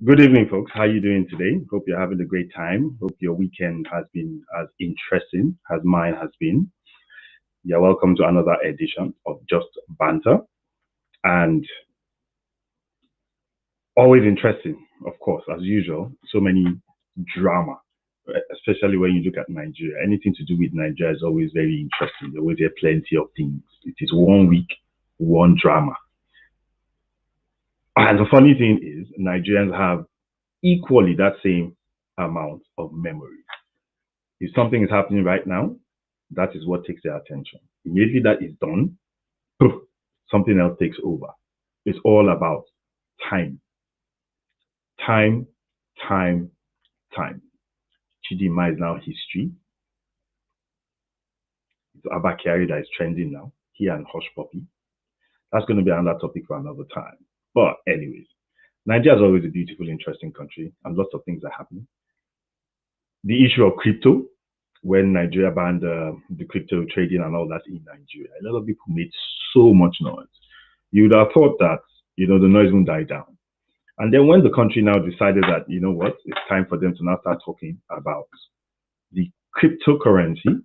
Good evening, folks. How are you doing today? Hope you're having a great time. Hope your weekend has been as interesting as mine has been. You're welcome to another edition of Just Banter. And always interesting, of course, as usual. So many drama, especially when you look at Nigeria. Anything to do with Nigeria is always very interesting. There always hear plenty of things. It is 1 week, one drama. And the funny thing is, Nigerians have equally that same amount of memory. If something is happening right now, that is what takes their attention. Immediately that is done, poof, something else takes over. It's all about time. Time, time, time. Chidinma is now history. It's Abakari that is trending now. He and Hush Puppy. That's going to be another topic for another time. But anyways, Nigeria is always a beautiful, interesting country, and lots of things are happening. The issue of crypto, when Nigeria banned the crypto trading and all that in Nigeria, a lot of people made so much noise. You would have thought that, the noise won't die down. And then when the country now decided that, it's time for them to now start talking about the cryptocurrency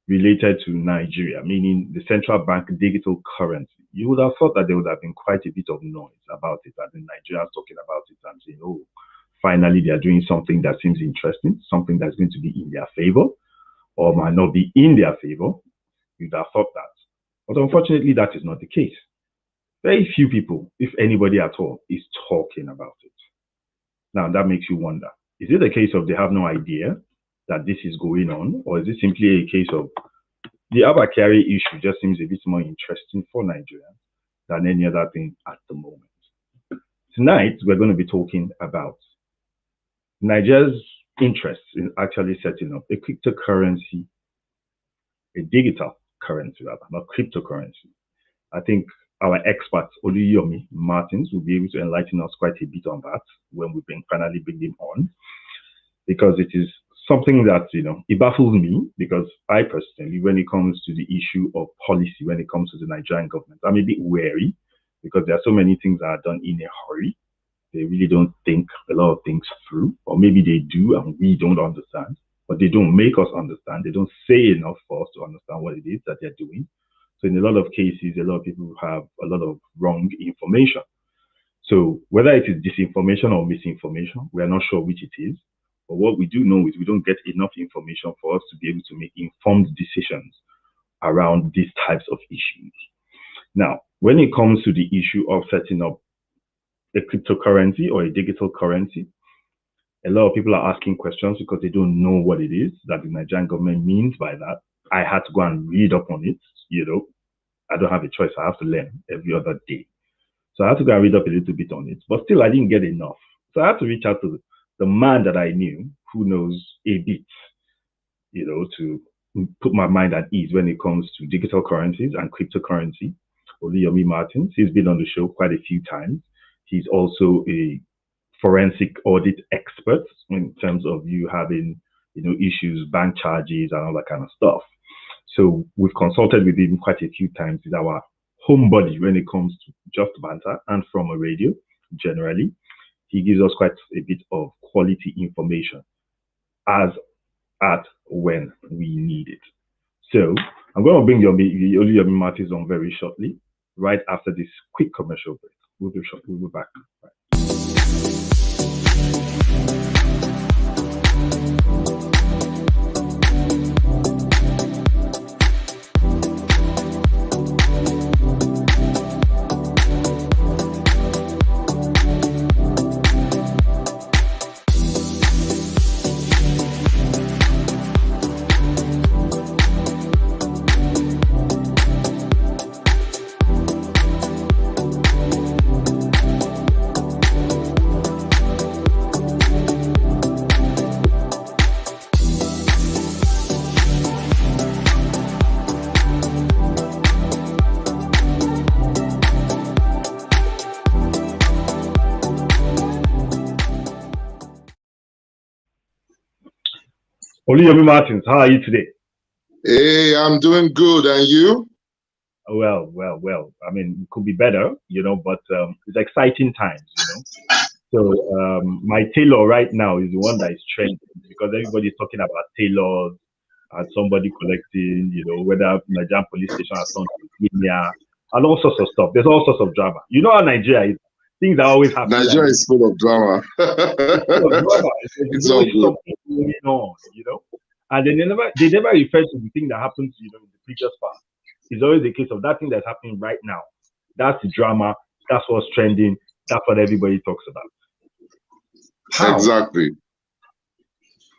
related to Nigeria, meaning the central bank digital currency, you would have thought that there would have been quite a bit of noise about it, and the Nigerians talking about it and saying, oh, finally they are doing something that seems interesting, something that's going to be in their favor, or might not be in their favor. You'd have thought that. But unfortunately, that is not the case. Very few people, if anybody at all, is talking about it. Now, that makes you wonder, is it a case of they have no idea that this is going on, or is it simply a case of the Abakari issue just seems a bit more interesting for Nigeria than any other thing at the moment? Tonight, we're going to be talking about Nigeria's interest in actually setting up a cryptocurrency, a digital currency rather, not cryptocurrency. I think our expert, Oluyomi Martins, will be able to enlighten us quite a bit on that when we finally bring him on, because it is something that, it baffles me, because I personally, when it comes to the issue of policy, when it comes to the Nigerian government, I'm a bit wary, because there are so many things that are done in a hurry. They really don't think a lot of things through, or maybe they do and we don't understand, but they don't make us understand. They don't say enough for us to understand what it is that they're doing. So in a lot of cases, a lot of people have a lot of wrong information. So whether it is disinformation or misinformation, we are not sure which it is. But what we do know is we don't get enough information for us to be able to make informed decisions around these types of issues. Now, when it comes to the issue of setting up a cryptocurrency or a digital currency, a lot of people are asking questions because they don't know what it is that the Nigerian government means by that. I had to go and read up on it. I don't have a choice. I have to learn every other day. So I had to go and read up a little bit on it, but still I didn't get enough. So I had to reach out to the man that I knew who knows a bit, to put my mind at ease when it comes to digital currencies and cryptocurrency. Oluyomi Martins, he's been on the show quite a few times. He's also a forensic audit expert in terms of you having, issues, bank charges and all that kind of stuff. So we've consulted with him quite a few times. He's our homebody when it comes to Just Banter and from a radio generally. He gives us quite a bit of quality information as at when we need it. So I'm going to bring Oluyomi Martins on very shortly, right after this quick commercial break. We'll be back. Right. Oluyomi Martins, how are you today? Hey, I'm doing good, and you? Well. I mean, it could be better, but it's exciting times, So my tailor right now is the one that is trending because everybody's talking about tailors and somebody collecting, whether Nigerian police station has turned to Kenya and all sorts of stuff. There's all sorts of drama. You know how Nigeria is. Things are always happening. Nigeria is full of drama. It's full of drama. There's always something going on, And they never refer to the thing that happened, in the previous part. It's always a case of that thing that's happening right now. That's the drama. That's what's trending. That's what everybody talks about. How? Exactly.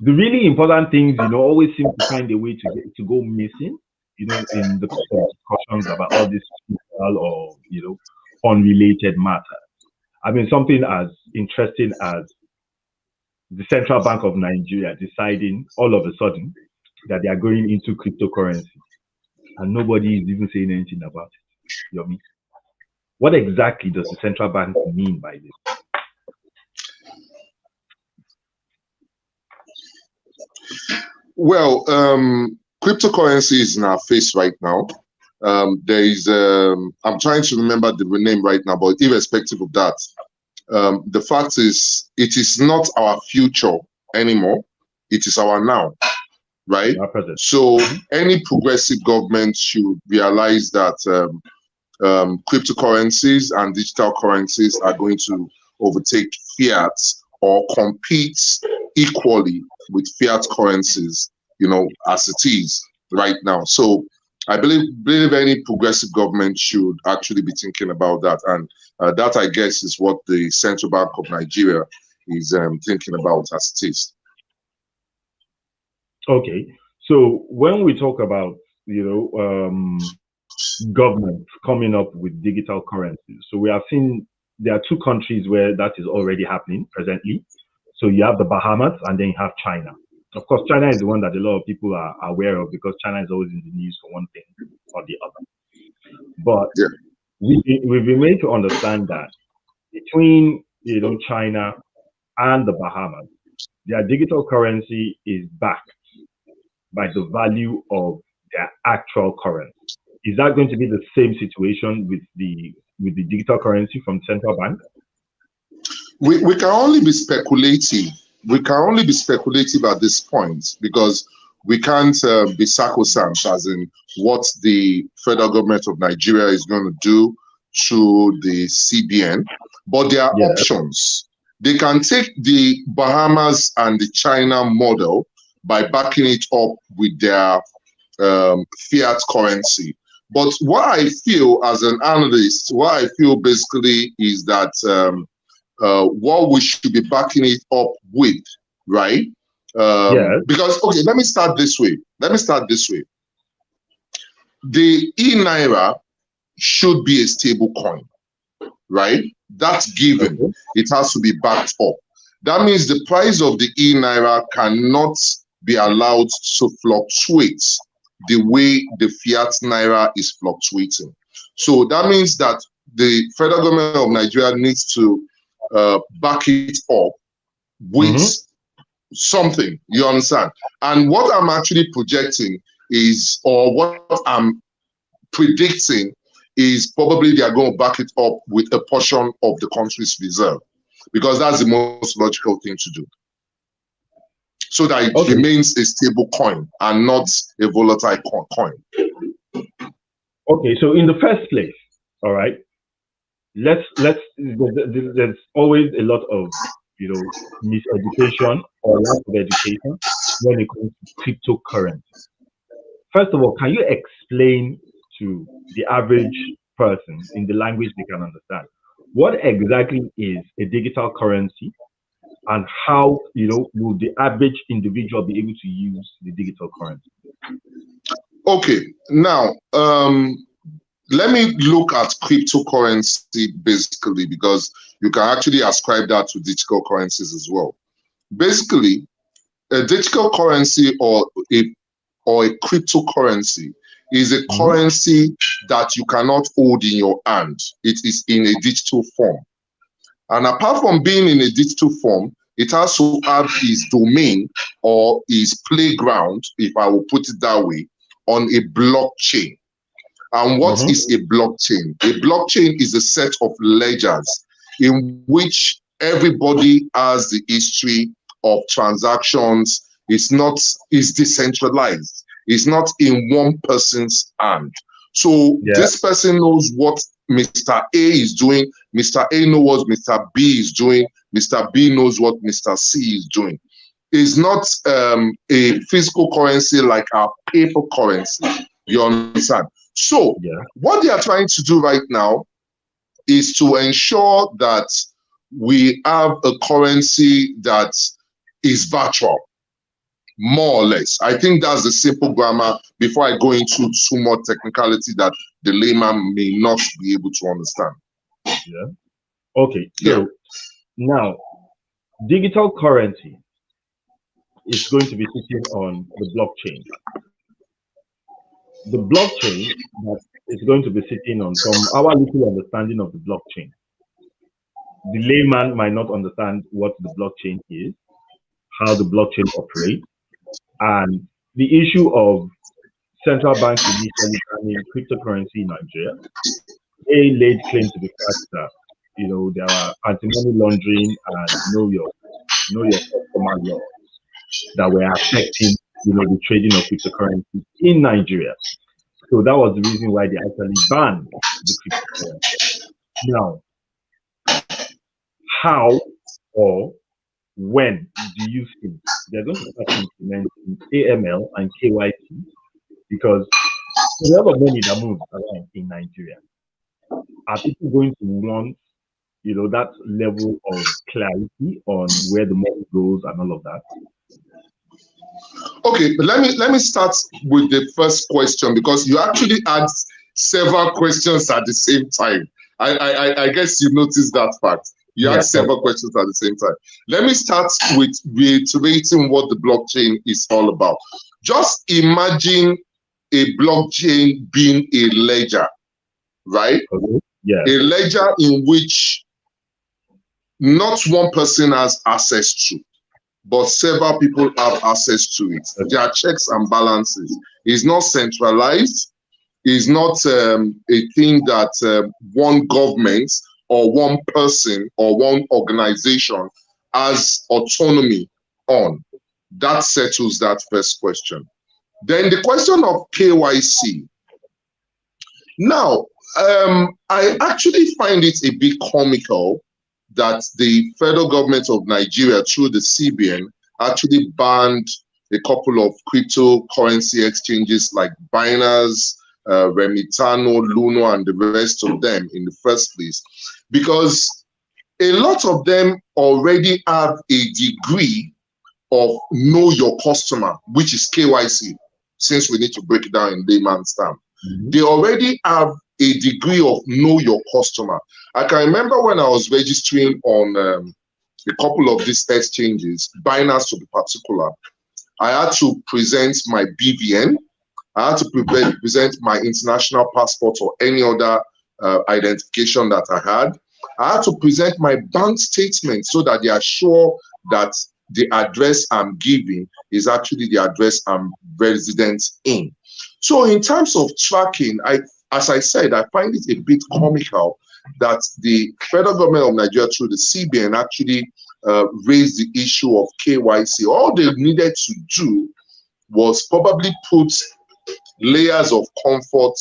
The really important things, always seem to find a way to go missing, in the discussions about all this or, unrelated matters. I mean, something as interesting as the Central Bank of Nigeria deciding all of a sudden that they are going into cryptocurrency and nobody is even saying anything about it. Yomi, what exactly does the Central Bank mean by this? Well, cryptocurrency is in our face right now. There is, I'm trying to remember the name right now, but irrespective of that, the fact is, it is not our future anymore. It is our now, right? So any progressive government should realize that cryptocurrencies and digital currencies are going to overtake fiat or compete equally with fiat currencies, as it is right now. So I believe any progressive government should actually be thinking about that. And that, I guess, is what the Central Bank of Nigeria is thinking about as it is. Okay. So when we talk about, government coming up with digital currencies, so we have seen there are two countries where that is already happening presently. So you have the Bahamas and then you have China. Of course, China is the one that a lot of people are aware of because China is always in the news for one thing or the other. But we've been made to understand that between China and the Bahamas, their digital currency is backed by the value of their actual currency. Is that going to be the same situation with the digital currency from central bank? We can only be speculative. We can only be speculative at this point because we can't be sacrosanct as in what the federal government of Nigeria is going to do through the CBN. But there are options. They can take the Bahamas and the China model by backing it up with their fiat currency. But what I feel as an analyst, what I feel basically is that what we should be backing it up with, right? Because, okay, let me start this way. The e-Naira should be a stable coin, right? That's given. Okay. It has to be backed up. That means the price of the e-Naira cannot be allowed to fluctuate the way the fiat Naira is fluctuating. So that means that the federal government of Nigeria needs to back it up with something, you understand? And what I'm actually projecting is, or what I'm predicting is probably they are going to back it up with a portion of the country's reserve, because that's the most logical thing to do. So that it remains a stable coin and not a volatile coin. Okay, so in the first place, all right, there's always a lot of miseducation or lack of education when it comes to cryptocurrency. First of all, can you explain to the average person in the language they can understand what exactly is a digital currency and how will the average individual be able to use the digital currency? Okay, now let me look at cryptocurrency basically, because you can actually ascribe that to digital currencies as well. Basically, a digital currency or a cryptocurrency is a currency that you cannot hold in your hand. It is in a digital form. And apart from being in a digital form, it has to have its domain or its playground, if I will put it that way, on a blockchain. And what is a blockchain? A blockchain is a set of ledgers in which Everybody has the history of transactions. It's decentralized. It's not in one person's hand. So this person knows what Mr. A is doing. Mr. A knows what Mr. B is doing. Mr. B knows what Mr. C is doing. It's not a physical currency like our paper currency. You understand? So what they are trying to do right now is to ensure that we have a currency that is virtual, more or less. I think that's the simple grammar before I go into too much technicality that the layman may not be able to understand. Okay. So now, digital currency is going to be sitting on the blockchain. The blockchain that is going to be sitting on, from our little understanding of the blockchain, the layman might not understand what the blockchain is, how the blockchain operates, and the issue of central banks initially banning cryptocurrency in Nigeria. They laid claim to the fact that there are anti-money laundering and know your customer laws that were affecting the trading of cryptocurrency in Nigeria. So that was the reason why they actually banned the cryptocurrency. Now, how or when do you think they're going to start implementing AML and KYC? Because there's a lot of money that moves around in Nigeria. Are people going to want, that level of clarity on where the money goes and all of that? Okay, but let me start with the first question, because you actually asked several questions at the same time. I guess you noticed that fact. You asked several questions at the same time. Let me start with reiterating what the blockchain is all about. Just imagine a blockchain being a ledger, right? A ledger in which not one person has access to, but several people have access to it. There are checks and balances. It's not centralized. It's not a thing that one government or one person or one organization has autonomy on. That settles that first question. Then the question of KYC. Now, I actually find it a bit comical that the federal government of Nigeria, through the CBN, actually banned a couple of cryptocurrency exchanges like Binance, Remitano, Luno, and the rest of them in the first place, because a lot of them already have a degree of know your customer, which is KYC, since we need to break it down in layman's terms. They already have a degree of know your customer. I can remember when I was registering on a couple of these exchanges, Binance to be particular, I had to present my BVN, I had to present my international passport or any other identification that I had to present my bank statement so that they are sure that the address I'm giving is actually the address I'm resident in. So in terms of tracking, as I said, I find it a bit comical that the federal government of Nigeria through the CBN actually raised the issue of KYC. All they needed to do was probably put layers of comfort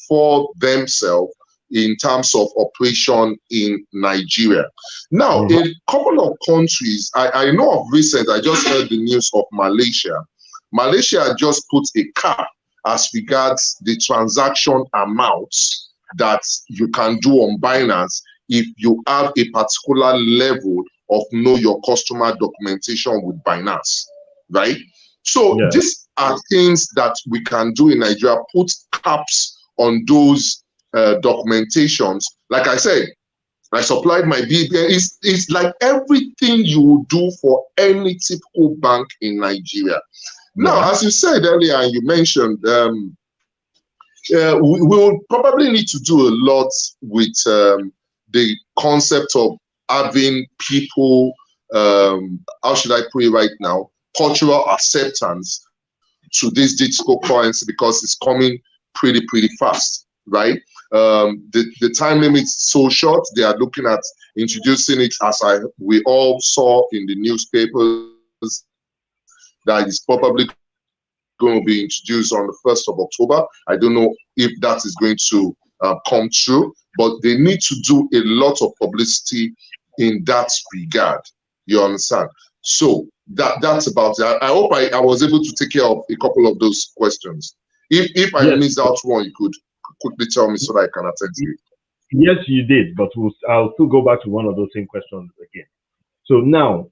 for themselves in terms of operation in Nigeria. Now, a couple of countries, I know of recent, I just heard the news of Malaysia. Malaysia just put a cap as regards the transaction amounts that you can do on Binance if you have a particular level of know your customer documentation with Binance, right? So these are things that we can do in Nigeria, put caps on those documentations. Like I said, I supplied my BBN. It's like everything you would do for any typical bank in Nigeria. Now, as you said earlier, and you mentioned, we will probably need to do a lot with the concept of having people, how should I put it right now, cultural acceptance to this digital currency, because it's coming pretty fast, right? The time limit is so short. They are looking at introducing it, as we all saw in the newspapers, that is probably going to be introduced on the 1st of October. I don't know if that is going to come true, but they need to do a lot of publicity in that regard. You understand? So that's about it. I hope I was able to take care of a couple of those questions. If I missed out one, you could quickly tell me so that I can attend to it. Yes, you did, but I'll still go back to one of those same questions again. So now,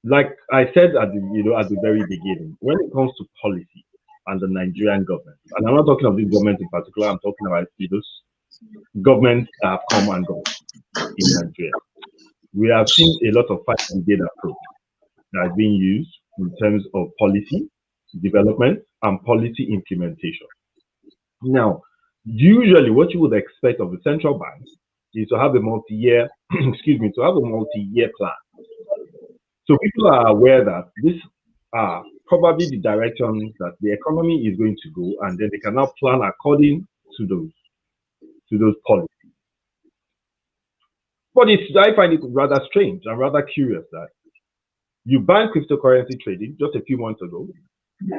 like I said at the very beginning, when it comes to policy and the Nigerian government, and I'm not talking of this government in particular, I'm talking about those governments that have come and gone in Nigeria. We have seen a lot of fight-and-date approach that is being used in terms of policy development and policy implementation. Now, usually what you would expect of the central bank is to have a multi-year, multi-year plan. So people are aware that these are probably the directions that the economy is going to go, and then they can now plan according to those policies. But I find it rather strange and rather curious that you banned cryptocurrency trading just a few months ago,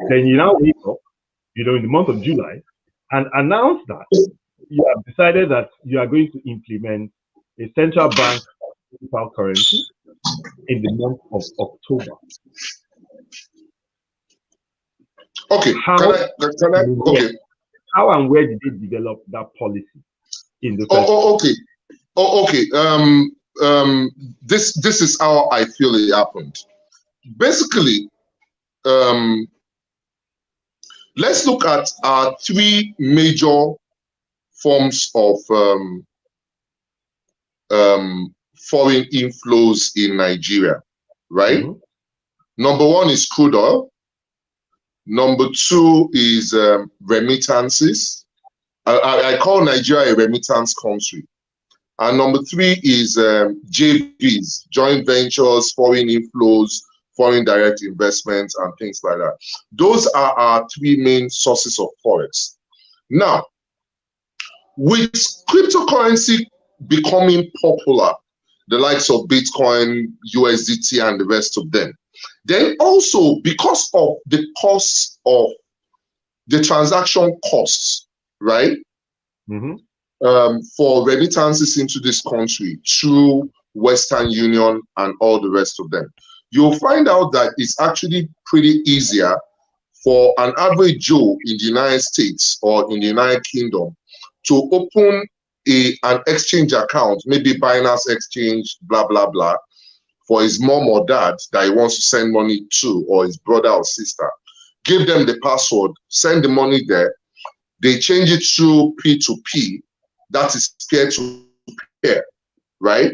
then you now wake up, in the month of July, and announce that you have decided that you are going to implement a central bank digital currency in the month of October. Okay. Okay. How and where did they develop that policy in the first okay. This is how I feel it happened. Basically, let's look at our three major forms of foreign inflows in Nigeria, right? Mm-hmm. Number one is crude oil. Number two is remittances. I call Nigeria a remittance country. And number three is JVs, joint ventures, foreign inflows, foreign direct investments, and things like that. Those are our three main sources of forex. Now, with cryptocurrency becoming popular, the likes of Bitcoin, USDT, and the rest of them, then also because of the cost of the transaction costs, right? Mm-hmm. For remittances into this country through Western Union and all the rest of them, you'll find out that it's actually pretty easier for an average Joe in the United States or in the United Kingdom to open an exchange account, maybe Binance Exchange, blah, blah, blah, for his mom or dad that he wants to send money to, or his brother or sister. Give them the password, send the money there. They change it through P2P, that is peer-to-peer, right?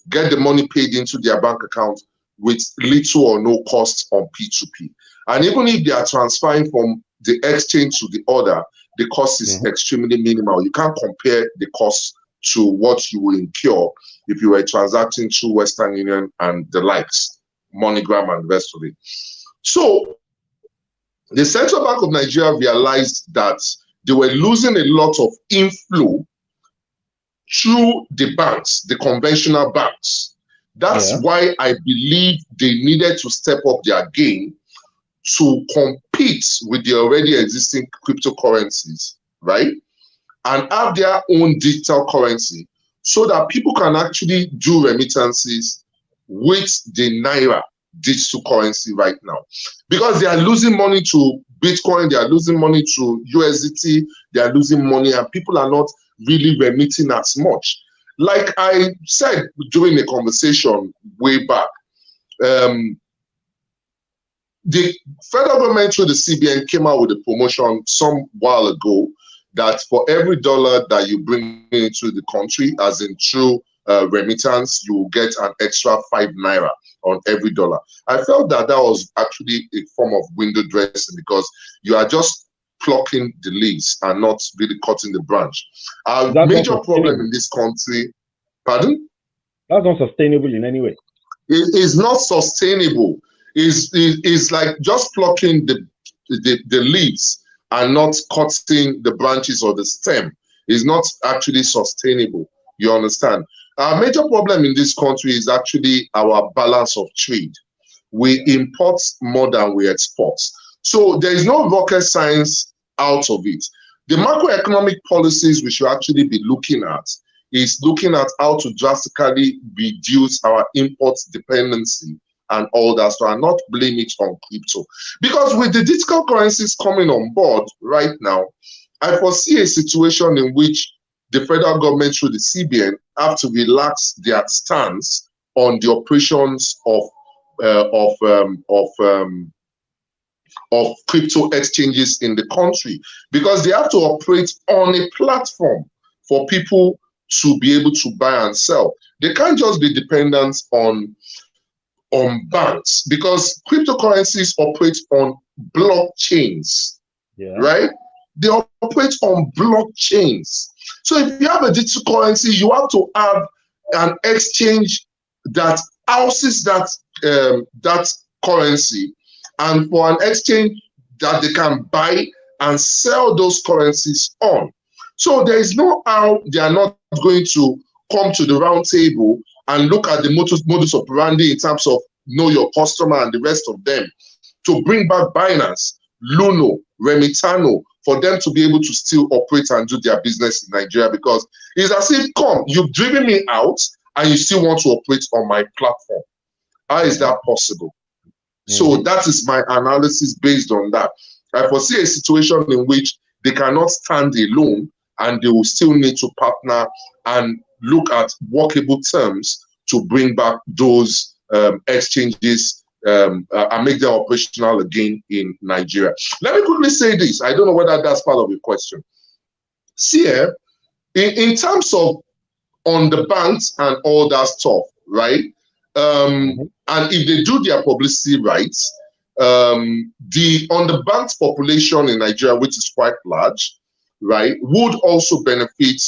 Get the money paid into their bank account with little or no cost on P2P. And even if they are transferring from the exchange to the other, the cost is extremely minimal. You can't compare the cost to what you will incur if you were transacting through Western Union and the likes, MoneyGram and the rest of it. So the Central Bank of Nigeria realized that they were losing a lot of inflow through the banks, the conventional banks. That's why I believe they needed to step up their game to compete with the already existing cryptocurrencies, right? And have their own digital currency so that people can actually do remittances with the Naira digital currency right now. Because they are losing money to Bitcoin, they are losing money to USDT, they are losing money, and people are not really remitting as much. Like I said during the conversation way back, the federal government through the CBN came out with a promotion some while ago that for every dollar that you bring into the country, as in through remittance, you will get an extra 5 naira on every dollar. I felt that that was actually a form of window dressing because you are just plucking the leaves and not really cutting the branch. Our major problem in this country, pardon? That's not sustainable in any way. It is not sustainable. It's like just plucking the leaves and not cutting the branches or the stem. It's not actually sustainable. You understand? Our major problem in this country is actually our balance of trade. We import more than we export. So there is no rocket science out of it. The macroeconomic policies we should actually be looking at is looking at how to drastically reduce our import dependency and all that, so I not blame it on crypto. Because with the digital currencies coming on board right now, I foresee a situation in which the federal government through the CBN have to relax their stance on the operations of crypto exchanges in the country, because they have to operate on a platform for people to be able to buy and sell. They can't just be dependent on banks, because cryptocurrencies operate on blockchains, right? They operate on blockchains. So if you have a digital currency, you have to have an exchange that houses that that currency, and for an exchange that they can buy and sell those currencies on. So there is no how they are not going to come to the round table and look at the modus operandi in terms of know your customer and the rest of them, to bring back Binance, Luno, Remitano, for them to be able to still operate and do their business in Nigeria. Because it's as if, come, you've driven me out and you still want to operate on my platform. How is that possible? So that is my analysis based on that. I foresee a situation in which they cannot stand alone, and they will still need to partner and look at workable terms to bring back those exchanges and make them operational again in Nigeria. Let me quickly say this. I don't know whether that's part of your question. See here, in terms of on the banks and all that stuff, right? And if they do their publicity rights, on the bank's population in Nigeria, which is quite large, right, would also benefit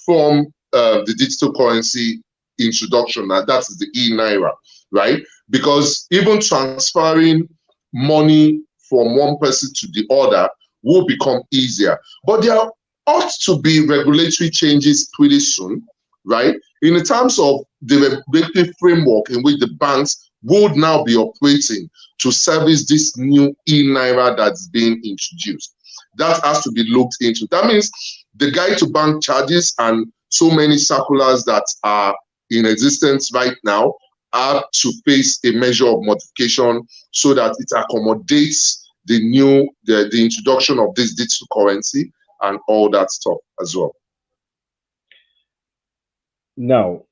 from the digital currency introduction, and that is the e-naira, right? Because even transferring money from one person to the other will become easier. But there ought to be regulatory changes pretty soon, right? In terms of the regulatory framework in which the banks would now be operating to service this new e-naira that's being introduced. That has to be looked into. That means the guide to bank charges and so many circulars that are in existence right now are to face a measure of modification so that it accommodates the introduction of this digital currency and all that stuff as well. Now,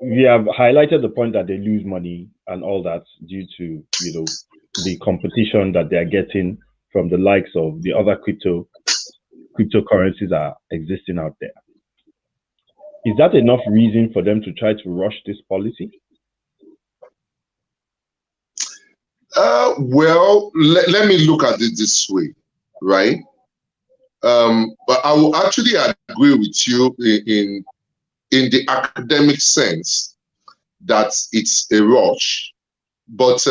we have highlighted the point that they lose money and all that due to, you know, the competition that they are getting from the likes of the other cryptocurrencies are existing out there. Is that enough reason for them to try to rush this policy? Well, let me look at it this way, right? But I will actually agree with you in the academic sense that it's a rush. But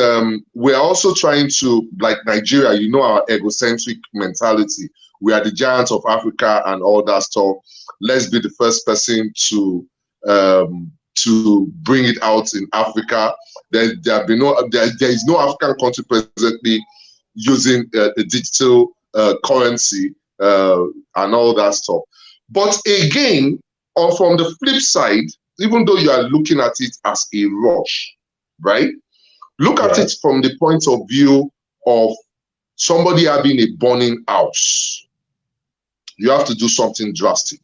we're also trying to, like Nigeria, you know, our egocentric mentality. We are the giants of Africa and all that stuff. Let's be the first person to bring it out in Africa. There is no African country presently using a digital currency and all that stuff. But again, from the flip side, even though you are looking at it as a rush, right? Look at it from the point of view of somebody having a burning house. You have to do something drastic.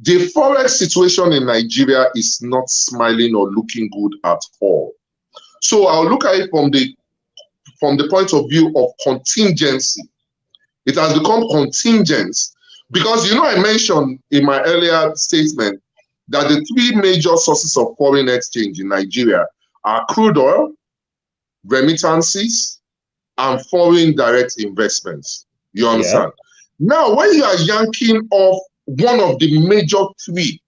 The forex situation in Nigeria is not smiling or looking good at all. So I'll look at it from the point of view of contingency. It has become contingent because, you know, I mentioned in my earlier statement that the three major sources of foreign exchange in Nigeria are crude oil, remittances, and foreign direct investments. You understand? Now, when you are yanking off one of the major three,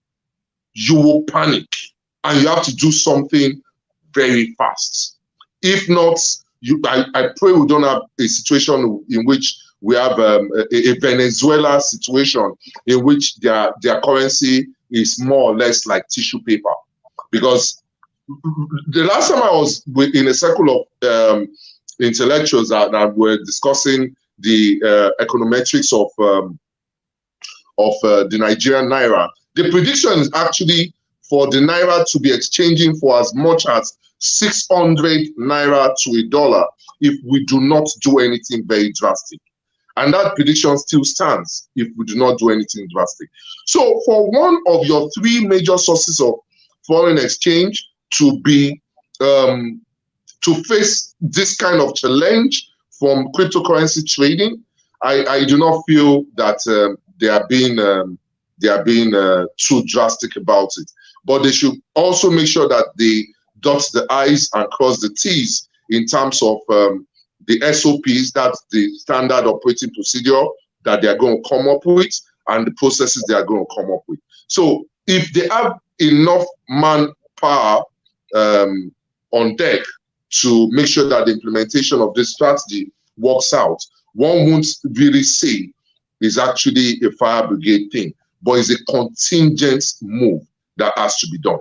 you will panic and you have to do something very fast. If not, I pray we don't have a situation in which We have a Venezuela situation in which their currency is more or less like tissue paper. Because the last time I was in a circle of intellectuals that were discussing the econometrics of the Nigerian naira, the prediction is actually for the naira to be exchanging for as much as 600 naira to a dollar if we do not do anything very drastic. And that prediction still stands if we do not do anything drastic. So for one of your three major sources of foreign exchange to be to face this kind of challenge from cryptocurrency trading, I do not feel that they are being too drastic about it. But they should also make sure that they dot the I's and cross the T's in terms of the SOPs, that's the standard operating procedure that they are going to come up with, and the processes they are going to come up with. So if they have enough manpower on deck to make sure that the implementation of this strategy works out, one won't really say it's actually a fire brigade thing, but it's a contingent move that has to be done.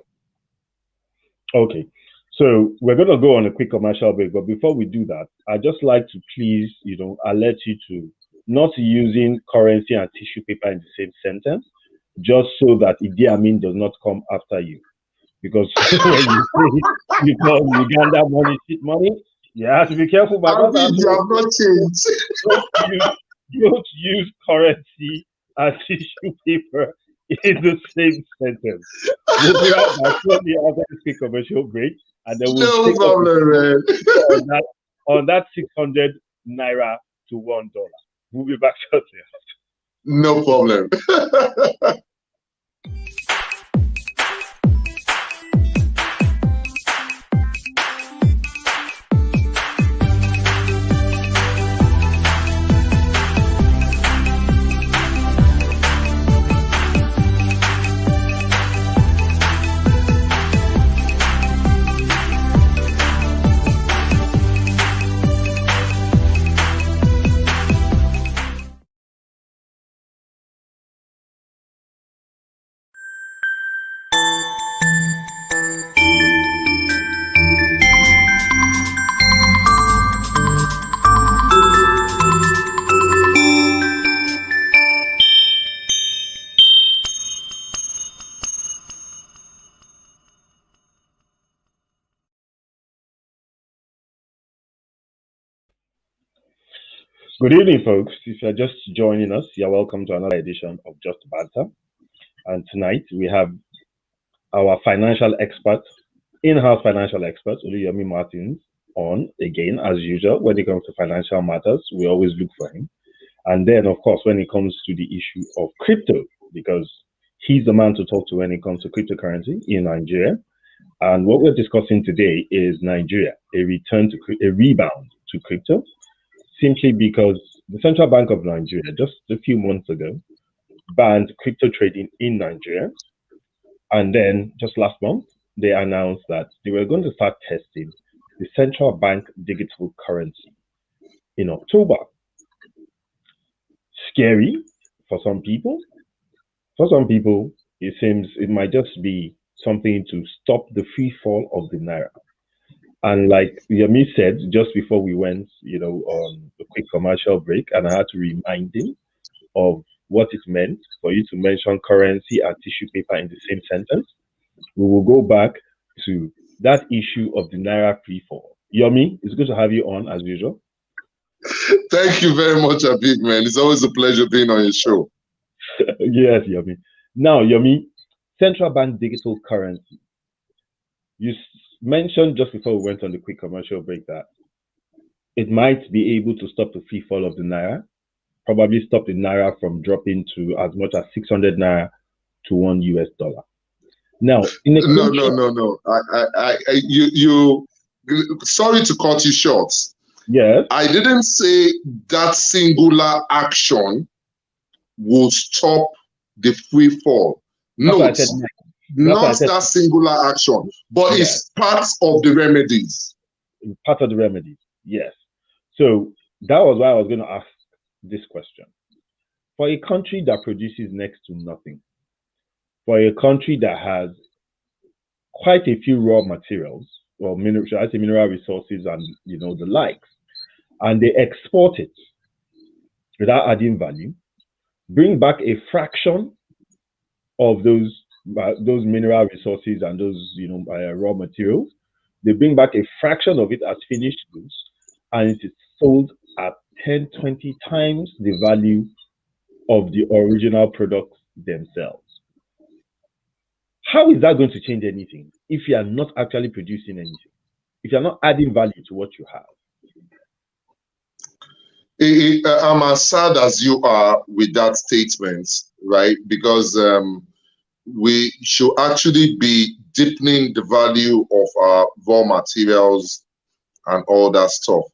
Okay, so we're going to go on a quick commercial break, but before we do that, I'd just like to please, alert you to not using currency and tissue paper in the same sentence, just so that Idi Amin does not come after you. Because when you say you call Uganda money, shit money, you have to be careful. You have not changed. Don't use currency and tissue paper in the same sentence. We'll be right back shortly after this quick commercial break, and then we'll no problem, man. on that 600 naira to $1. We'll be back shortly. No problem. Good evening, folks. If you're just joining us, you're welcome to another edition of Just Banter. And tonight we have our financial expert, in-house financial expert, Oluyomi Martins, on again, as usual. When it comes to financial matters, we always look for him. And then, of course, when it comes to the issue of crypto, because he's the man to talk to when it comes to cryptocurrency in Nigeria. And what we're discussing today is Nigeria, a rebound to crypto. Simply because the Central Bank of Nigeria, just a few months ago, banned crypto trading in Nigeria. And then just last month, they announced that they were going to start testing the central bank digital currency in October. Scary for some people. For some people, it seems it might just be something to stop the free fall of the naira. And like Yemi said, just before we went, on a quick commercial break, and I had to remind him of what it meant for you to mention currency and tissue paper in the same sentence. We will go back to that issue of the naira free fall. Yomi, it's good to have you on as usual. Thank you very much, Abid, man. It's always a pleasure being on your show. Yes, Yomi. Now, Yomi, central bank digital currency. You mentioned just before we went on the quick commercial break that it might be able to stop the free fall of the naira, probably stop the naira from dropping to as much as 600 naira to $1. Now, in a no. You. Sorry to cut you short. Yes. I didn't say that singular action will stop the free fall. No, not that singular action, but it's part of the remedies. Part of the remedies, yes. So that was why I was going to ask this question. For a country that produces next to nothing, for a country that has quite a few raw materials, or mineral resources and the likes, and they export it without adding value, bring back a fraction of those mineral resources and those raw materials. They bring back a fraction of it as finished goods, and it is sold at 10, 20 times the value of the original products themselves. How is that going to change anything if you are not actually producing anything? If you're not adding value to what you have? I'm as sad as you are with that statement, right? Because we should actually be deepening the value of our raw materials and all that stuff.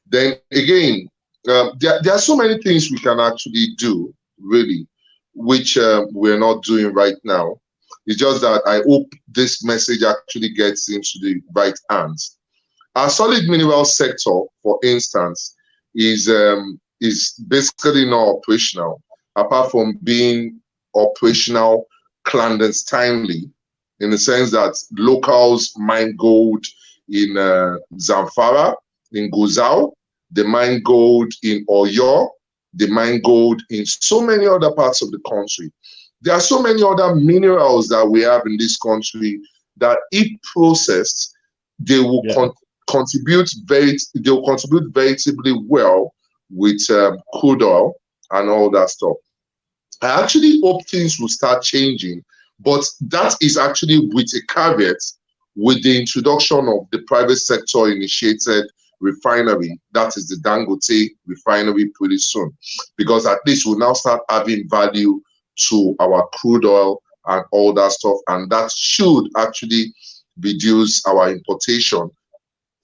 Then again, there are so many things we can actually do, really, which we're not doing right now. It's just that I hope this message actually gets into the right hands. Our solid mineral sector, for instance, is basically not operational, apart from being operational clandestinely, in the sense that locals mine gold in Zamfara, in Guzau, they mine gold in Oyo, they mine gold in so many other parts of the country. There are so many other minerals that we have in this country that, if processed, they will contribute veritably well with crude oil and all that stuff. I actually hope things will start changing, but that is actually with a caveat, with the introduction of the private sector initiated refinery, that is the Dangote refinery, pretty soon, because at least we'll now start adding value to our crude oil and all that stuff, and that should actually reduce our importation.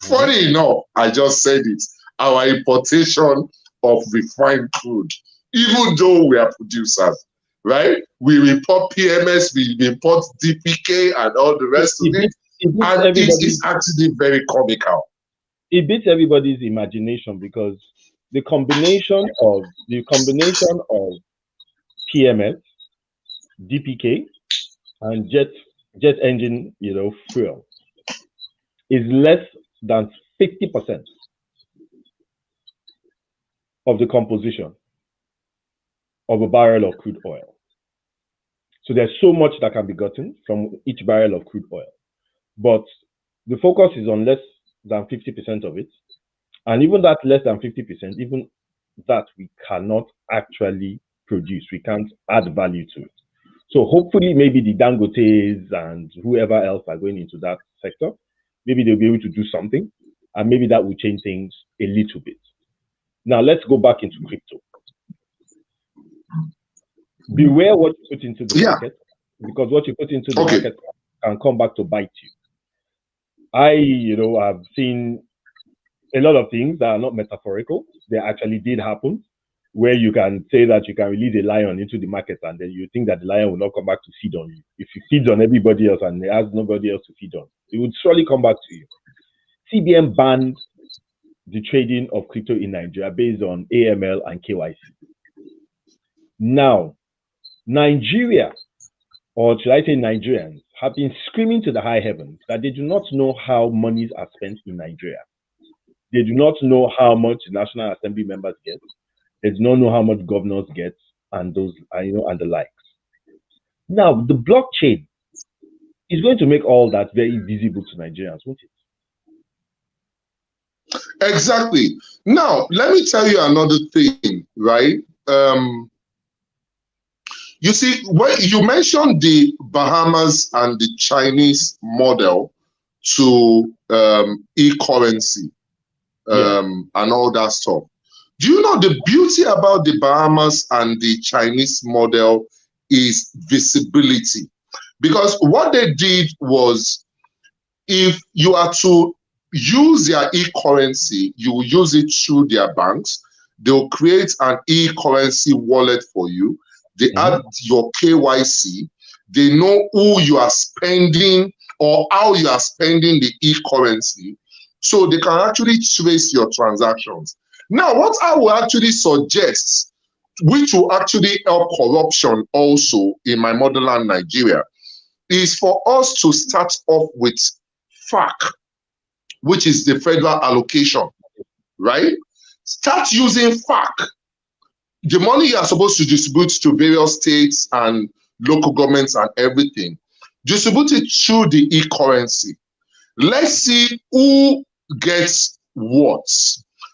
Funny enough, I just said it, our importation of refined crude, even though we are producers, right? We import PMS, we import DPK and all the rest of it, and it is actually very comical. It beats everybody's imagination, because the combination of PMS, DPK, and jet engine, fuel is less than 50% of the composition of a barrel of crude oil. So there's so much that can be gotten from each barrel of crude oil, but the focus is on less than 50% of it. And even that less than 50%, even that we cannot actually produce. We can't add value to it. So hopefully maybe the Dangotes and whoever else are going into that sector, maybe they'll be able to do something, and maybe that will change things a little bit. Now let's go back into crypto. Beware what you put into the market, because what you put into the market can come back to bite you. I've seen a lot of things that are not metaphorical. They actually did happen, where you can say that you can release a lion into the market, and then you think that the lion will not come back to feed on you. If you feed on everybody else and there has nobody else to feed on, it would surely come back to you. CBN banned the trading of crypto in Nigeria based on AML and KYC. Now, Nigeria, or should I say Nigerians, have been screaming to the high heavens that they do not know how monies are spent in Nigeria. They do not know how much National Assembly members get. They do not know how much governors get, and those, and the likes. Now, the blockchain is going to make all that very visible to Nigerians, won't it? Exactly. Now, let me tell you another thing, right? You see, when you mentioned the Bahamas and the Chinese model to e-currency and all that stuff. Do you know the beauty about the Bahamas and the Chinese model is visibility? Because what they did was, if you are to use their e-currency, you will use it through their banks. They'll create an e-currency wallet for you. They add your KYC. They know who you are spending or how you are spending the e-currency. So they can actually trace your transactions. Now, what I will actually suggest, which will actually help corruption also in my motherland, Nigeria, is for us to start off with FAC, which is the federal allocation, right? Start using FAC. The money you are supposed to distribute to various states and local governments and everything, distribute it through the e-currency. Let's see who gets what.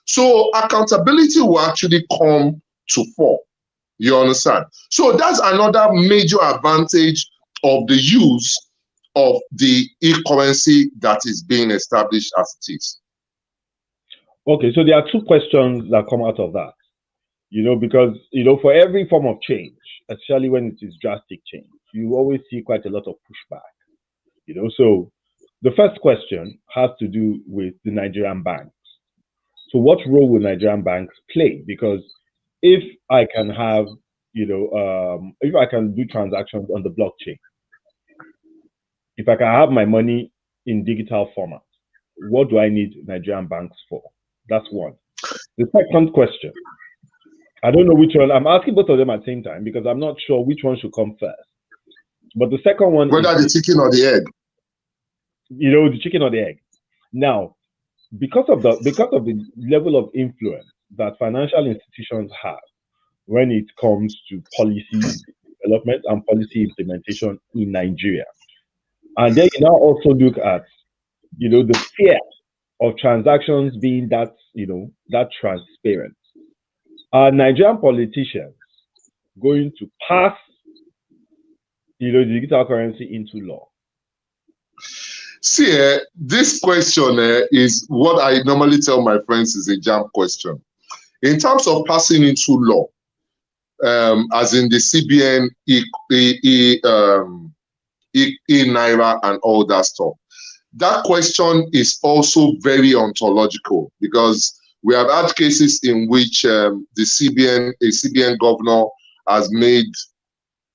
So accountability will actually come to fore. You understand? So that's another major advantage of the use of the e-currency that is being established as it is. Okay, so there are two questions that come out of that. Because, for every form of change, especially when it is drastic change, you always see quite a lot of pushback. So the first question has to do with the Nigerian banks. So what role will Nigerian banks play? Because if I can have, if I can do transactions on the blockchain, if I can have my money in digital format, what do I need Nigerian banks for? That's one. The second question, I don't know which one. I'm asking both of them at the same time because I'm not sure which one should come first. But the second one, whether the chicken or the egg. The chicken or the egg. Now, because of the level of influence that financial institutions have when it comes to policy development and policy implementation in Nigeria, and then you now also look at the fear of transactions being that that transparent. Are Nigerian politicians going to pass the digital currency into law? See, this question is what I normally tell my friends is a jam question. In terms of passing into law, as in the CBN, Naira and all that stuff, that question is also very ontological because we have had cases in which a CBN governor has made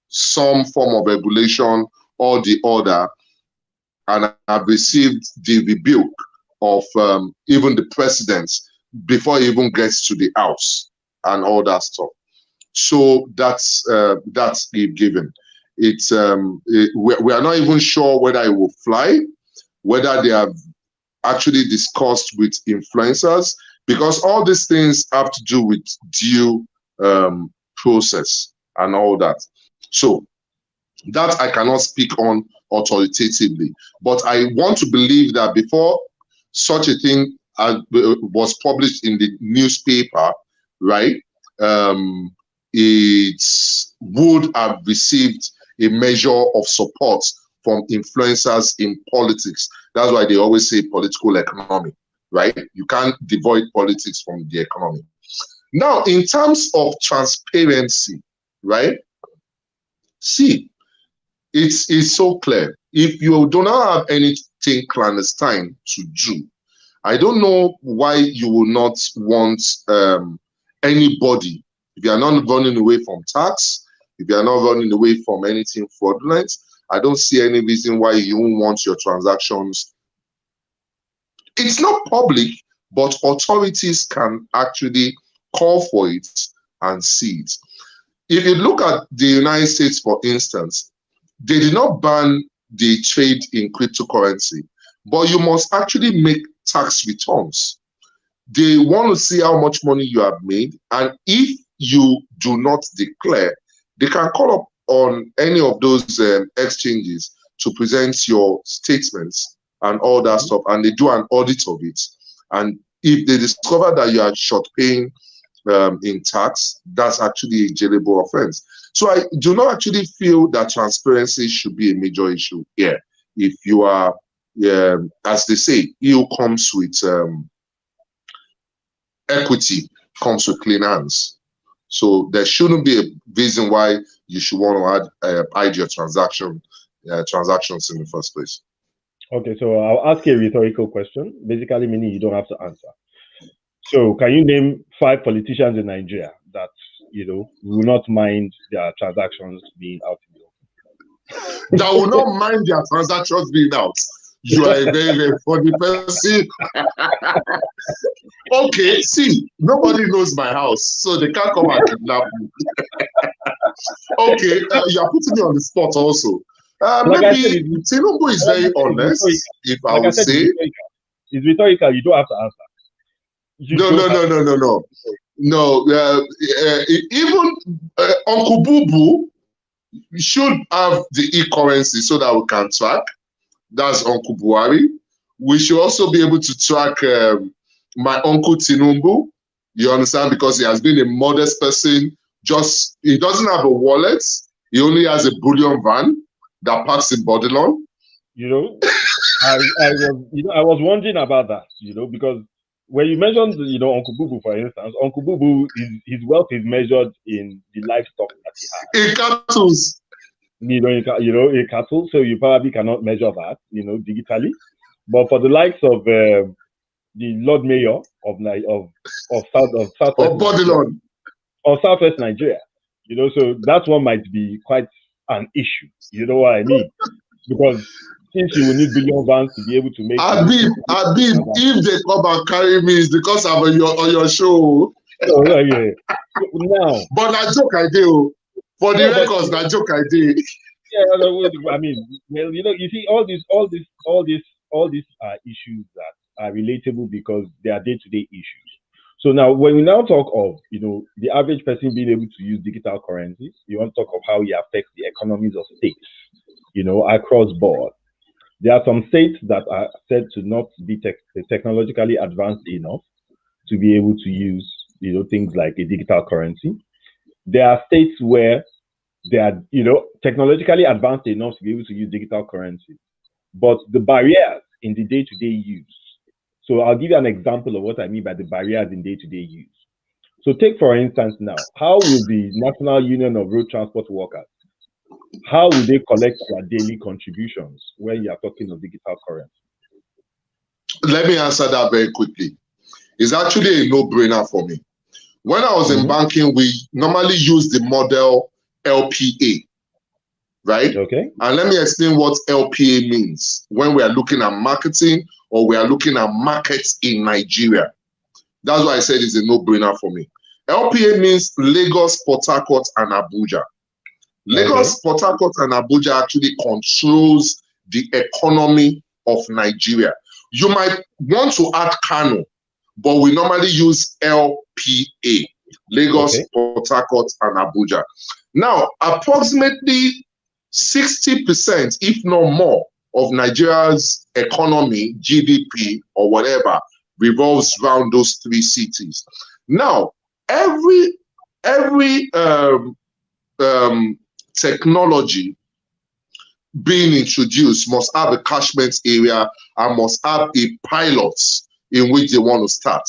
some form of regulation or the other and have received the rebuke of even the president before he even gets to the house and all that stuff. So that's a given. We are not even sure whether it will fly, whether they have actually discussed with influencers, because all these things have to do with due process and all that. So that I cannot speak on authoritatively, but I want to believe that before such a thing was published in the newspaper, right, it would have received a measure of support from influencers in politics. That's why they always say political economy, right? You can't divide politics from the economy. Now, in terms of transparency, right? See, it's so clear. If you do not have anything clandestine to do, I don't know why you will not want anybody. If you are not running away from tax, if you are not running away from anything fraudulent, I don't see any reason why you won't want your transactions. It's not public, but authorities can actually call for it and see it. If you look at the United States, for instance, they did not ban the trade in cryptocurrency, but you must actually make tax returns. They want to see how much money you have made, and if you do not declare, they can call up on any of those exchanges to present your statements and all that stuff, and they do an audit of it. And if they discover that you are short paying in tax, that's actually a jailable offense. So I do not actually feel that transparency should be a major issue here. If you are, as they say, EU comes with equity, comes with clean hands. So there shouldn't be a reason why you should want to hide your transactions in the first place. Okay, so I'll ask you a rhetorical question, basically meaning you don't have to answer. So can you name 5 politicians in Nigeria that, will not mind their transactions being out in the open? That will not mind their transactions being out? You are a very, very funny person. Okay, see, nobody knows my house, so they can't come and kidnap me. Okay, you are putting me on the spot also. Maybe Tinubu is very honest, if I would say. It's rhetorical. You don't have to answer. No. Even Uncle Boo Boo should have the e-currency so that we can track. That's Uncle Buhari. We should also be able to track my Uncle Tinubu. You understand? Because he has been a modest person. He doesn't have a wallet. He only has a bullion van that parks in Bodilon. I was wondering about that, because when you mentioned, Uncle Boo Boo, for instance, Uncle Boo Boo, his wealth is measured in the livestock that he has. In cattle. In cattle, so you probably cannot measure that, digitally. But for the likes of the Lord Mayor of Southwest Nigeria, so that one might be quite an issue. You know what I mean? Because since you will need billion vans to be able to make. Habib, if they come and carry me, it's because I'm on your show. Oh, yeah. Now, but na joke I do. For the records, na joke I do. Yeah, I mean, well, you see, all these are issues that are relatable because they are day-to-day issues. So now, when we now talk of, the average person being able to use digital currencies, you want to talk of how it affects the economies of states, across board. There are some states that are said to not be technologically advanced enough to be able to use, things like a digital currency. There are states where they are, technologically advanced enough to be able to use digital currency, but the barriers in the day-to-day use. So I'll give you an example of what I mean by the barriers in day-to-day use. So take, for instance, now, how will the National Union of Road Transport Workers, how will they collect their daily contributions when you are talking of digital currency? Let me answer that very quickly. It's actually a no-brainer for me. When I was in banking, we normally use the model LPA, right? Okay. And let me explain what LPA means when we are looking at marketing or we are looking at markets in Nigeria. That's why I said it's a no-brainer for me. LPA means Lagos, Port Harcourt, and Abuja. Lagos, Port Harcourt, and Abuja actually controls the economy of Nigeria. You might want to add Kano, but we normally use LPA, Lagos, Port Harcourt, and Abuja. Now, approximately 60%, if not more, of Nigeria's economy, GDP, or whatever, revolves around those three cities. Now, every technology being introduced must have a catchment area and must have a pilot in which they want to start.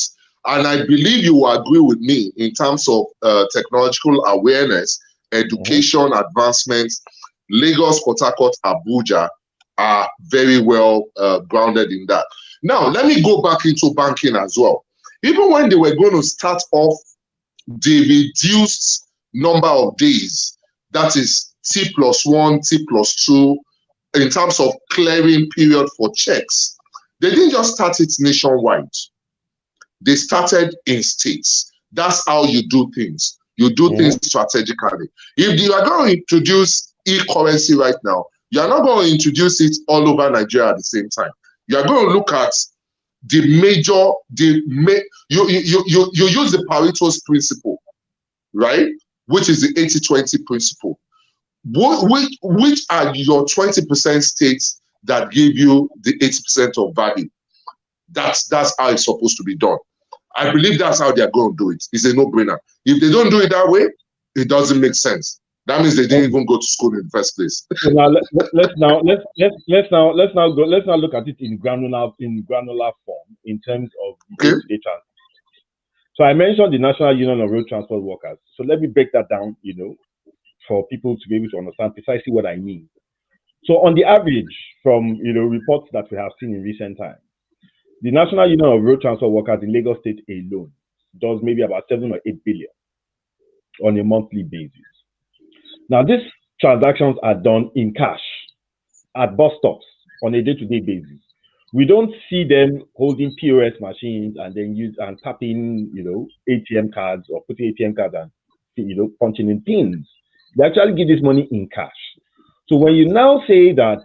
And I believe you will agree with me in terms of technological awareness, education, advancements. Lagos, Port Harcourt, Abuja are very well grounded in that. Now, let me go back into banking as well. Even when they were going to start off the reduced number of days, that is T+1, T+2, in terms of clearing period for checks, they didn't just start it nationwide. They started in states. That's how you do things. You do things strategically. If you are going to introduce e-currency right now, you are not going to introduce it all over Nigeria at the same time. You are going to look at the major, you use the Pareto's principle, right? Which is the 80-20 principle. Which are your 20% states that give you the 80% of value? That's how it's supposed to be done. I believe that's how they're going to do it. It's a no-brainer. If they don't do it that way, it doesn't make sense. That means they didn't even go to school in the first place. So now let's now look at it in granular form in terms of day-to-day transport. So I mentioned the National Union of Road Transport Workers. So let me break that down, for people to be able to understand precisely what I mean. So on the average, from reports that we have seen in recent times, the National Union of Road Transport Workers in Lagos State alone does maybe about 7 or 8 billion on a monthly basis. Now, these transactions are done in cash at bus stops on a day-to-day basis. We don't see them holding POS machines and then tapping, ATM cards or putting ATM cards and, punching in pins. They actually give this money in cash. So when you now say that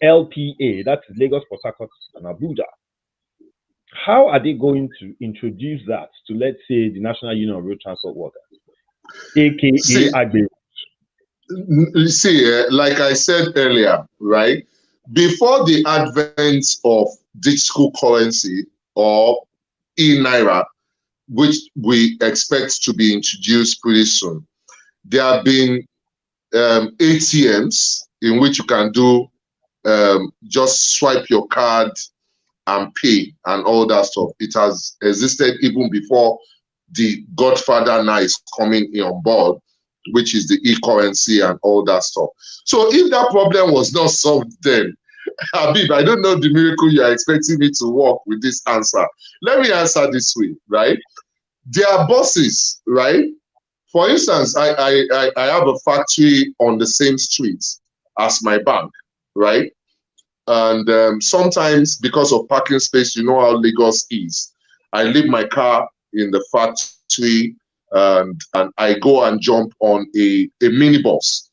LPA, that's Lagos, Port Harcourt, and Abuja, how are they going to introduce that to, let's say, the National Union of Road Transport Workers, aka Agbe? See, like I said earlier, right? Before the advent of digital currency or e-Naira, which we expect to be introduced pretty soon, there have been ATMs in which you can do just swipe your card and pay and all that stuff. It has existed even before the Godfather now is coming in on board, which is the e-currency and all that stuff. So if that problem was not solved then, Habib, I don't know the miracle you are expecting me to work with this answer. Let me answer this way, right? There are bosses, right? For instance, I have a factory on the same street as my bank, right? And sometimes because of parking space, you know how Lagos is. I leave my car in the factory and I go and jump on a minibus.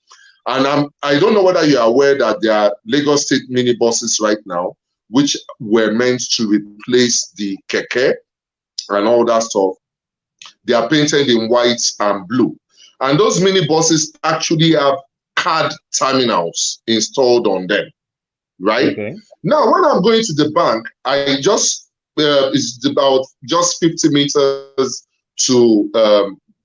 And I don't know whether you are aware that there are Lagos State minibuses right now, which were meant to replace the keke and all that stuff. They are painted in white and blue. And those minibuses actually have card terminals installed on them, right? Okay. Now, when I'm going to the bank, I just, it's about just 50 meters to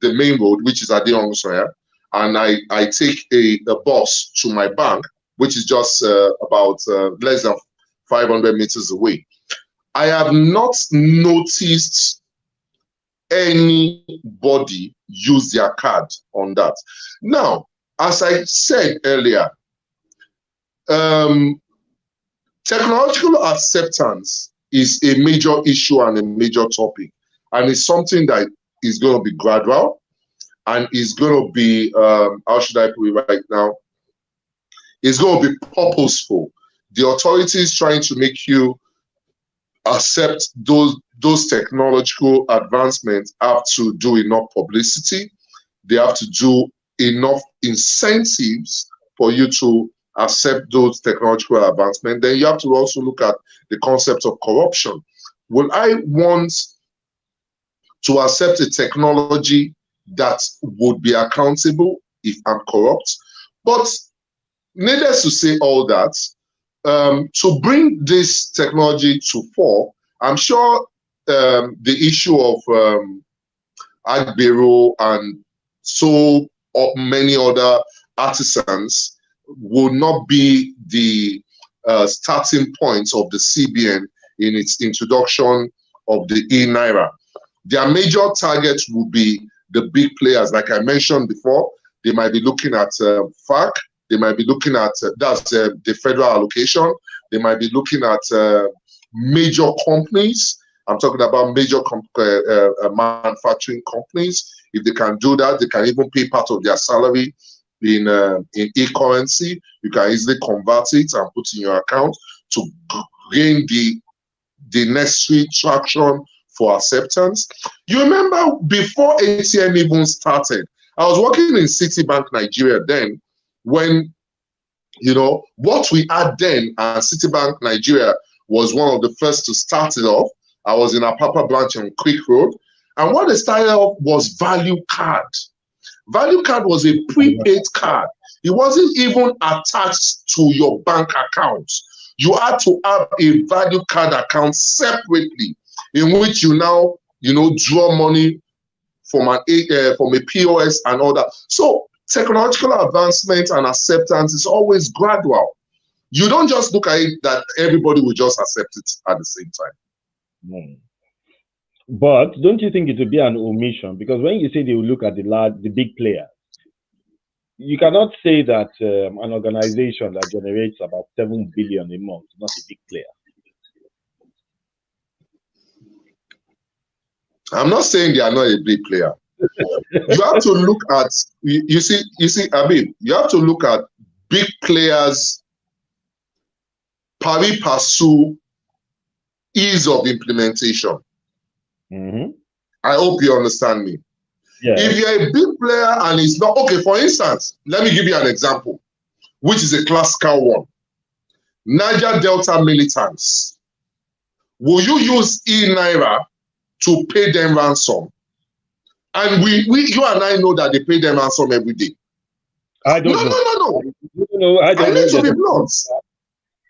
the main road, which is Adeonsoya. And I take a bus to my bank, which is just about less than 500 meters away. I have not noticed anybody use their card on that. Now, as I said earlier, technological acceptance is a major issue and a major topic, and it's something that is going to be gradual and is going to be, how should I put it right now? It's going to be purposeful. The authorities trying to make you accept those technological advancements have to do enough publicity. They have to do enough incentives for you to accept those technological advancements. Then you have to also look at the concept of corruption. Will I want to accept a technology that would be accountable if I'm corrupt? But needless to say all that, to bring this technology to fore, I'm sure the issue of Agbero and so many other artisans will not be the starting points of the CBN in its introduction of the e-Naira. Their major targets will be the big players. Like I mentioned before, they might be looking at FAC, they might be looking at, that's the federal allocation, they might be looking at major companies. I'm talking about major manufacturing companies. If they can do that, they can even pay part of their salary in e-currency. You can easily convert it and put in your account to gain the necessary traction for acceptance. You remember before ATM even started, I was working in Citibank Nigeria then, when, you know, what we had then at Citibank Nigeria was one of the first to start it off. I was in Apapa branch on Quick Road. And what they started off was value card. Value card was a prepaid card. It wasn't even attached to your bank account. You had to have a value card account separately, in which you now, you know, draw money from a POS and all that. So technological advancement and acceptance is always gradual. You don't just look at it that everybody will just accept it at the same time. Mm. But don't you think it would be an omission? Because when you say they will look at the big players, you cannot say that an organization that generates about 7 billion a month is not a big player. I'm not saying they are not a big player. You have to look at, you see, Habib, you have to look at big players pari passu ease of implementation. Mm-hmm. I hope you understand me. Yeah. If you're a big player and it's not okay, for instance, let me give you an example, which is a classical one. Niger Delta militants. Will you use e-Naira to pay them ransom? And you and I know that they pay them ransom every day. I don't know. No. I need to be blunt.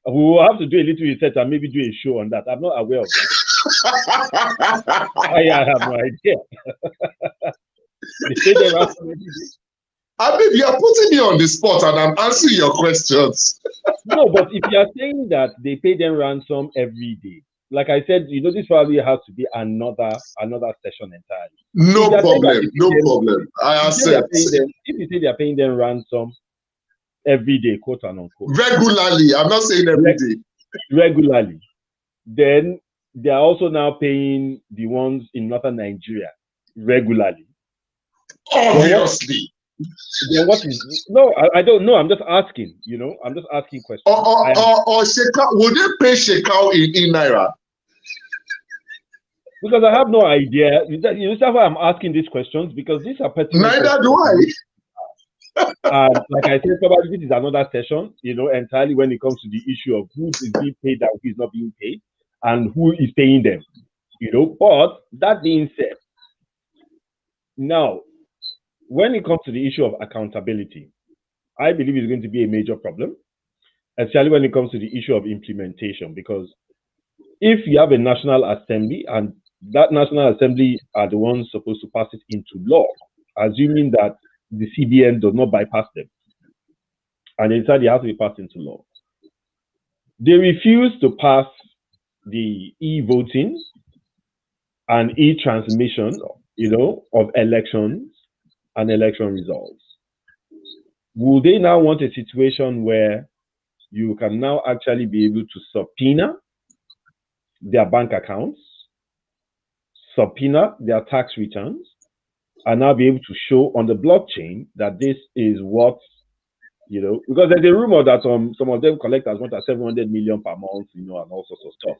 We will have to do a little research and maybe do a show on that. I'm not aware of that. I have no idea. They pay them ransom every day. Abib, you are putting me on the spot and I'm answering your questions. No, but if you are saying that they pay them ransom every day, like I said, this probably has to be another session entirely. No problem. I accept. If you say they are paying them ransom every day, quote and unquote. Regularly, I'm not saying every day. Regularly. Then they are also now paying the ones in northern Nigeria regularly. Obviously. Then what is I don't know. I'm just asking, I'm just asking questions. Or Shekau, would they pay Shekau in Naira? Because I have no idea. That's why I'm asking these questions, because these are pertinent. Neither do I. Like I said, probably this is another session, entirely when it comes to the issue of who is being paid and who is not being paid and who is paying them. But that being said, now, when it comes to the issue of accountability, I believe it's going to be a major problem, especially when it comes to the issue of implementation, because if you have a National Assembly and that National Assembly are the ones supposed to pass it into law, assuming that the CBN does not bypass them, and they decide it has to be passed into law. They refuse to pass the e-voting and e-transmission, of elections and election results. Will they now want a situation where you can now actually be able to subpoena their bank accounts, subpoena their tax returns, and now be able to show on the blockchain that this is what, because there's a rumor that some of them collect as much as 700 million per month, and all sorts of stuff.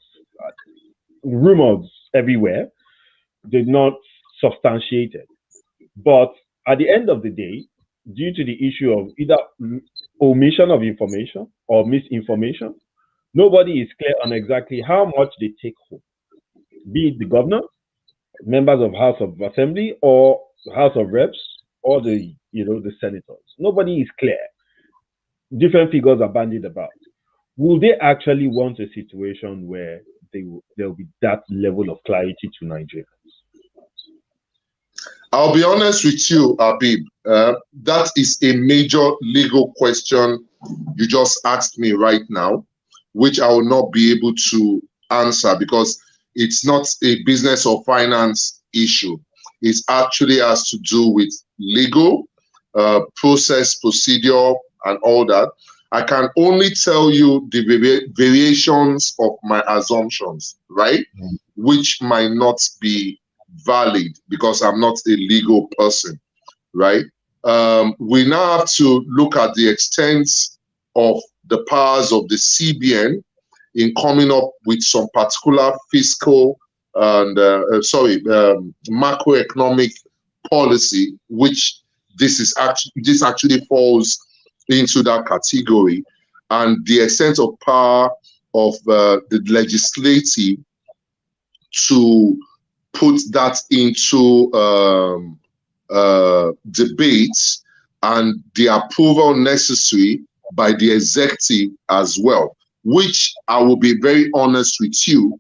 Rumors everywhere, they're not substantiated. But at the end of the day, due to the issue of either omission of information or misinformation, nobody is clear on exactly how much they take home, be it the governor, members of House of Assembly or House of Reps or the senators. Nobody is clear. Different figures are bandied about. Will they actually want a situation where there will be that level of clarity to Nigerians? I'll be honest with you, Abib. That is a major legal question you just asked me right now, which I will not be able to answer because it's not a business or finance issue. It actually has to do with legal, process, procedure, and all that. I can only tell you the variations of my assumptions, right? Which might not be valid because I'm not a legal person, right? We now have to look at the extent of the powers of the CBN in coming up with some particular fiscal and macroeconomic policy, which this actually falls into that category, and the extent of power of the legislative to put that into debate and the approval necessary by the executive as well, which I will be very honest with you,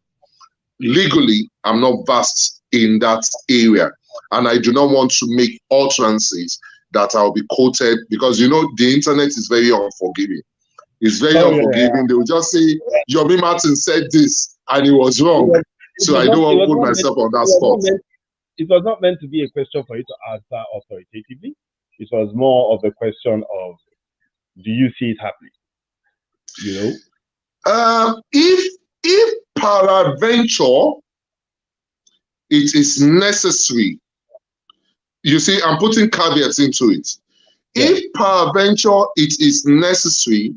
legally, I'm not vast in that area. And I do not want to make utterances that I'll be quoted because, the internet is very unforgiving. It's very unforgiving. Yeah. They will just say, Oluyomi Martins said this and he was wrong. So I don't want to put myself on that spot. It was not meant to be a question for you to answer authoritatively. It was more of a question of, do you see it happening? If peradventure it is necessary, you see, I'm putting caveats into it. Yeah. If peradventure it is necessary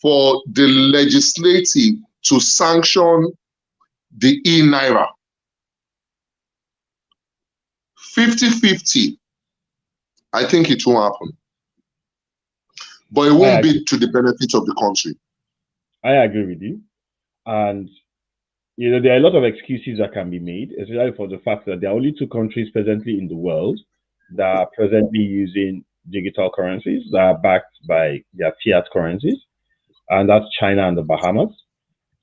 for the legislative to sanction the e-naira. 50-50, I think it won't happen. But it won't be to the benefit of the country. I agree with you. And, you know, there are a lot of excuses that can be made, especially for the fact that there are only 2 countries presently in the world that are presently using digital currencies that are backed by their fiat currencies, and that's China and the Bahamas.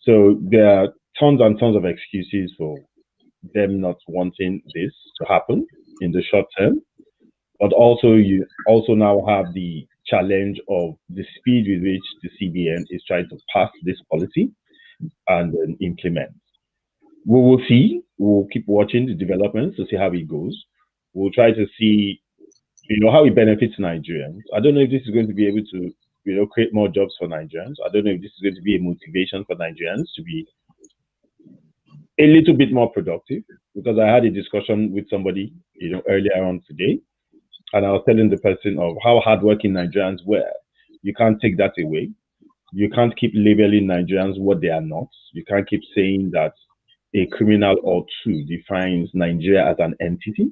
So there are tons and tons of excuses for them not wanting this to happen in the short term. But also, you also now have the challenge of the speed with which the CBN is trying to pass this policy and then implement. We will see. We'll keep watching the developments to see how it goes. We'll try to see, you know, how it benefits Nigerians. I don't know if this is going to be able to, you know, create more jobs for Nigerians. I don't know if this is going to be a motivation for Nigerians to be a little bit more productive, because I had a discussion with somebody, you know, earlier on today, and I was telling the person of how hardworking Nigerians were. You can't take that away. You can't keep labeling Nigerians what they are not. You can't keep saying that a criminal or 2 defines Nigeria as an entity.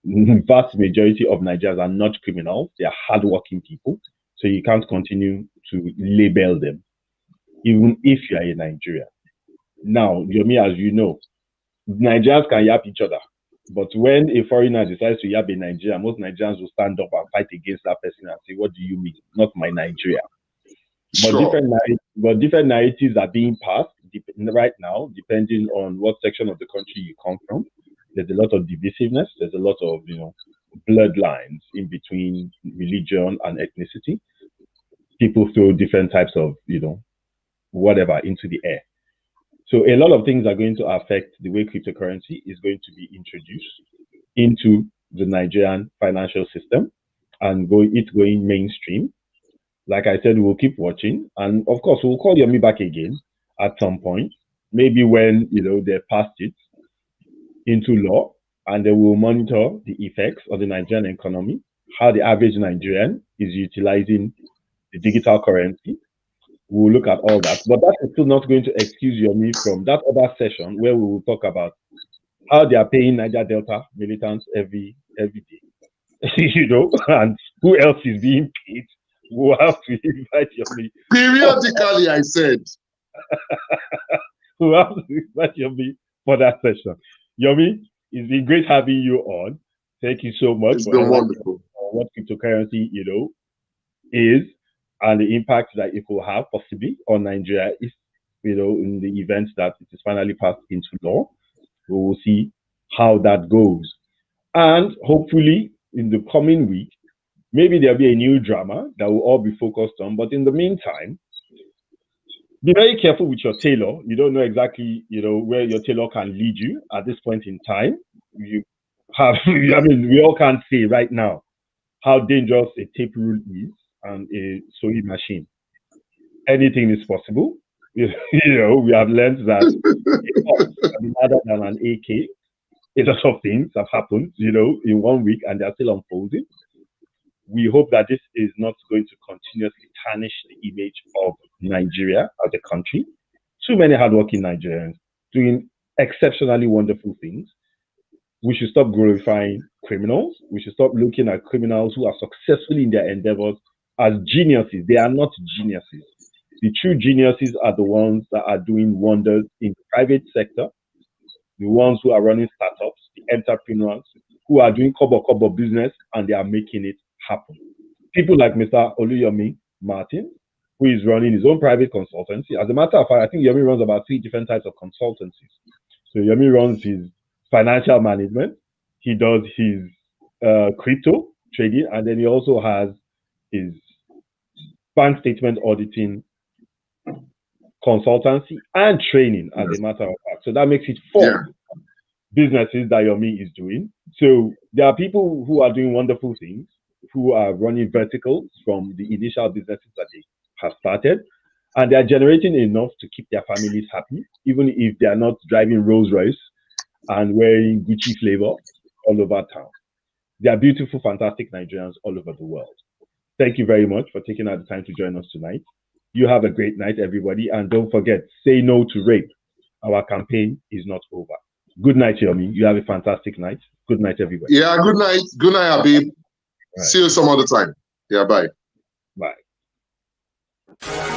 The vast majority of Nigerians are not criminals. They are hardworking people. So you can't continue to label them, even if you are a Nigerian. Now, Yomi, as you know, Nigerians can yap each other. But when a foreigner decides to yap a Nigerian, most Nigerians will stand up and fight against that person and say, what do you mean? Not my Nigeria. Sure. But different narratives are being passed right now, depending on what section of the country you come from. There's a lot of divisiveness. There's a lot of, you know, bloodlines in between religion and ethnicity. People throw different types of, you know, whatever into the air. So a lot of things are going to affect the way cryptocurrency is going to be introduced into the Nigerian financial system and going mainstream. Like I said, we'll keep watching. And of course, we'll call Yomi back again at some point, maybe when, you know, they passed it into law, and they will monitor the effects of the Nigerian economy, how the average Nigerian is utilizing the digital currency. We'll look at all that. But that is still not going to excuse Yomi from that other session where we will talk about how they are paying Niger Delta militants every day. You know, and who else is being paid. We'll have to invite Yomi. Periodically, I said. We'll have to invite Yomi for that session. Yomi, it's been great having you on. Thank you so much. It's been wonderful. What cryptocurrency, you know, is, and the impact that it will have possibly on Nigeria if, you know, in the event that it is finally passed into law. We will see how that goes. And hopefully in the coming week, maybe there'll be a new drama that will all be focused on. But in the meantime, be very careful with your tailor. You don't know exactly, you know, where your tailor can lead you at this point in time. You have, I mean, we all can't say right now how dangerous a tape rule is and a sewing machine. Anything is possible. You know, we have learned that it's harder than an AK. A lot of things have happened, you know, in 1 week, and they're still unfolding. We hope that this is not going to continuously tarnish the image of Nigeria as a country. Too many hardworking Nigerians doing exceptionally wonderful things. We should stop glorifying criminals. We should stop looking at criminals who are successful in their endeavors as geniuses. They are not geniuses. The true geniuses are the ones that are doing wonders in the private sector, the ones who are running startups, the entrepreneurs who are doing kobo business, and they are making it happen. People like Mr. Oluyomi Martins, who is running his own private consultancy. As a matter of fact, I think Yomi runs about 3 different types of consultancies. So Yomi runs his financial management, he does his crypto trading, and then he also has his bank statement auditing consultancy and training, as a matter of fact. So that makes it 4 businesses that Yomi is doing. So there are people who are doing wonderful things, who are running verticals from the initial businesses that they have started, and they are generating enough to keep their families happy, even if they are not driving Rolls Royce and wearing Gucci flavor all over town. They are beautiful, fantastic Nigerians all over the world. Thank you very much for taking out the time to join us tonight. You have a great night, everybody, and don't forget, say no to rape our campaign is not over. Good night, Yomi. You have a fantastic night. Good night, everybody. Yeah, good night. Good night, Habib. Right. See you some other time. Yeah, bye. Bye.